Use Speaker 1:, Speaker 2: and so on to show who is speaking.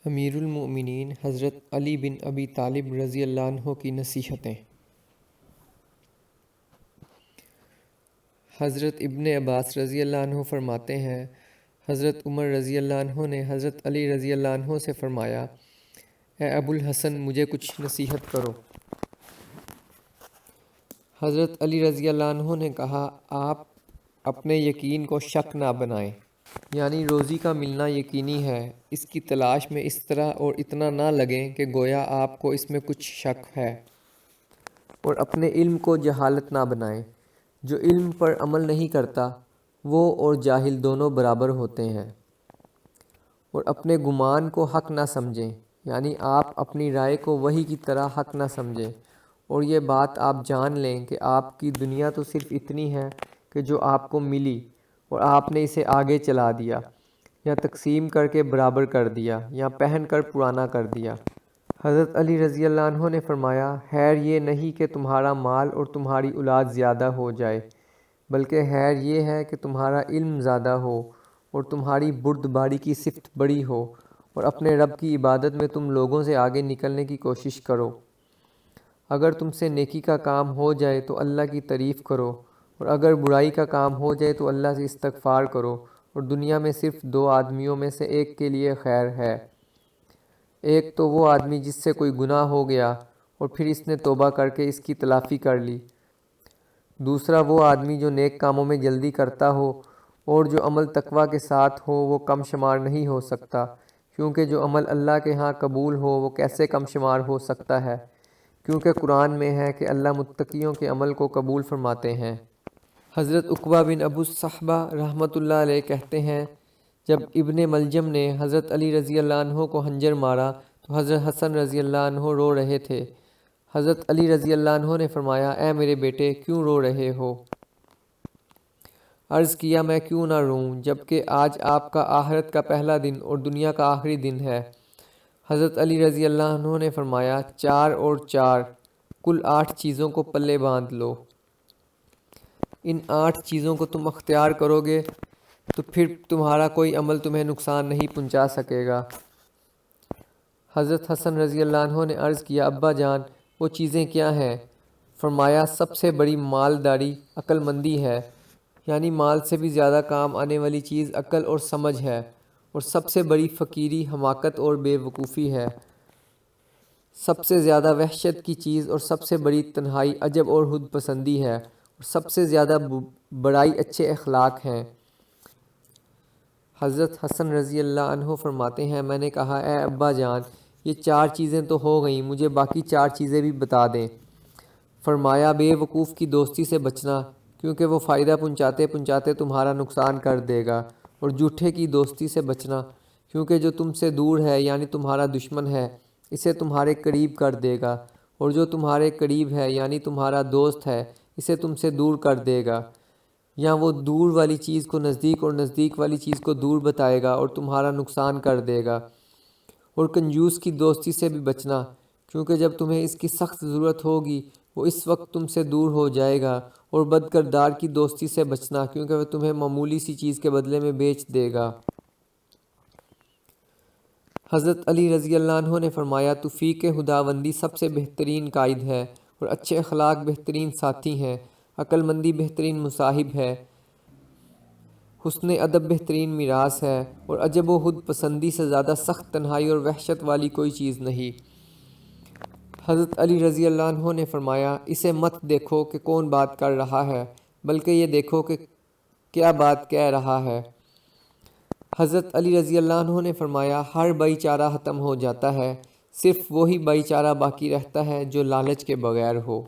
Speaker 1: امیر المؤمنین حضرت علی بن ابی طالب رضی اللہ عنہ کی نصیحتیں۔ حضرت ابن عباس رضی اللہ عنہ فرماتے ہیں، حضرت عمر رضی اللہ عنہ نے حضرت علی رضی اللہ عنہ سے فرمایا، اے ابو الحسن مجھے کچھ نصیحت کرو۔ حضرت علی رضی اللہ عنہ نے کہا، آپ اپنے یقین کو شک نہ بنائیں، یعنی روزی کا ملنا یقینی ہے، اس کی تلاش میں اس طرح اور اتنا نہ لگیں کہ گویا آپ کو اس میں کچھ شک ہے، اور اپنے علم کو جہالت نہ بنائیں۔ جو علم پر عمل نہیں کرتا وہ اور جاہل دونوں برابر ہوتے ہیں۔ اور اپنے گمان کو حق نہ سمجھیں، یعنی آپ اپنی رائے کو وحی کی طرح حق نہ سمجھیں، اور یہ بات آپ جان لیں کہ آپ کی دنیا تو صرف اتنی ہے کہ جو آپ کو ملی اور آپ نے اسے آگے چلا دیا، یا تقسیم کر کے برابر کر دیا، یا پہن کر پرانا کر دیا۔ حضرت علی رضی اللہ عنہ نے فرمایا، خیر یہ نہیں کہ تمہارا مال اور تمہاری اولاد زیادہ ہو جائے، بلکہ خیر یہ ہے کہ تمہارا علم زیادہ ہو اور تمہاری بردباری کی صفت بڑی ہو، اور اپنے رب کی عبادت میں تم لوگوں سے آگے نکلنے کی کوشش کرو۔ اگر تم سے نیکی کا کام ہو جائے تو اللہ کی تعریف کرو، اور اگر برائی کا کام ہو جائے تو اللہ سے استغفار کرو، اور دنیا میں صرف دو آدمیوں میں سے ایک کے لیے خیر ہے۔ ایک تو وہ آدمی جس سے کوئی گناہ ہو گیا اور پھر اس نے توبہ کر کے اس کی تلافی کر لی۔ دوسرا وہ آدمی جو نیک کاموں میں جلدی کرتا ہو اور جو عمل تقویٰ کے ساتھ ہو، وہ کم شمار نہیں ہو سکتا، کیونکہ جو عمل اللہ کے ہاں قبول ہو وہ کیسے کم شمار ہو سکتا ہے، کیونکہ قرآن میں ہے کہ اللہ متقیوں کے عمل کو قبول فرماتے ہیں۔ حضرت عقبہ بن ابو صحبہ رحمۃ اللہ علیہ کہتے ہیں، جب ابن ملجم نے حضرت علی رضی اللہ عنہ کو خنجر مارا تو حضرت حسن رضی اللہ عنہ رو رہے تھے۔ حضرت علی رضی اللہ عنہ نے فرمایا، اے میرے بیٹے کیوں رو رہے ہو؟ عرض کیا، میں کیوں نہ روں جبکہ آج آپ کا آخرت کا پہلا دن اور دنیا کا آخری دن ہے۔ حضرت علی رضی اللہ عنہ نے فرمایا، 4 اور 4 کل 8 چیزوں کو پلے باندھ لو۔ ان 8 چیزوں کو تم اختیار کرو گے تو پھر تمہارا کوئی عمل تمہیں نقصان نہیں پہنچا سکے گا۔ حضرت حسن رضی اللہ عنہ نے عرض کیا، ابا جان وہ چیزیں کیا ہیں؟ فرمایا، سب سے بڑی مالداری عقل مندی ہے، یعنی مال سے بھی زیادہ کام آنے والی چیز عقل اور سمجھ ہے، اور سب سے بڑی فقیری حماقت اور بے وقوفی ہے۔ سب سے زیادہ وحشت کی چیز اور سب سے بڑی تنہائی عجب اور خود پسندی ہے، اور سب سے زیادہ بڑائی اچھے اخلاق ہیں۔ حضرت حسن رضی اللہ عنہ فرماتے ہیں، میں نے کہا، اے ابا جان یہ 4 چیزیں تو ہو گئیں، مجھے باقی 4 چیزیں بھی بتا دیں۔ فرمایا، بے وقوف کی دوستی سے بچنا، کیونکہ وہ فائدہ پہنچاتے پہنچاتے تمہارا نقصان کر دے گا، اور جھوٹے کی دوستی سے بچنا، کیونکہ جو تم سے دور ہے یعنی تمہارا دشمن ہے اسے تمہارے قریب کر دے گا، اور جو تمہارے قریب ہے یعنی تمہارا دوست ہے اسے تم سے دور کر دے گا، یا وہ دور والی چیز کو نزدیک اور نزدیک والی چیز کو دور بتائے گا اور تمہارا نقصان کر دے گا۔ اور کنجوس کی دوستی سے بھی بچنا، کیونکہ جب تمہیں اس کی سخت ضرورت ہوگی وہ اس وقت تم سے دور ہو جائے گا۔ اور بد کردار کی دوستی سے بچنا، کیونکہ وہ تمہیں معمولی سی چیز کے بدلے میں بیچ دے گا۔ حضرت علی رضی اللہ عنہ نے فرمایا، توفیق خداوندی سب سے بہترین قائد ہے، اور اچھے اخلاق بہترین ساتھی ہیں، عقل مندی بہترین مصاحب ہے، حسن ادب بہترین میراث ہے، اور عجب و خود پسندی سے زیادہ سخت تنہائی اور وحشت والی کوئی چیز نہیں۔ حضرت علی رضی اللہ عنہ نے فرمایا، اسے مت دیکھو کہ کون بات کر رہا ہے، بلکہ یہ دیکھو کہ کیا بات کہہ رہا ہے۔ حضرت علی رضی اللہ عنہ نے فرمایا، ہر بھائی چارہ ختم ہو جاتا ہے، صرف وہی بھائی چارہ باقی رہتا ہے جو لالچ کے بغیر ہو۔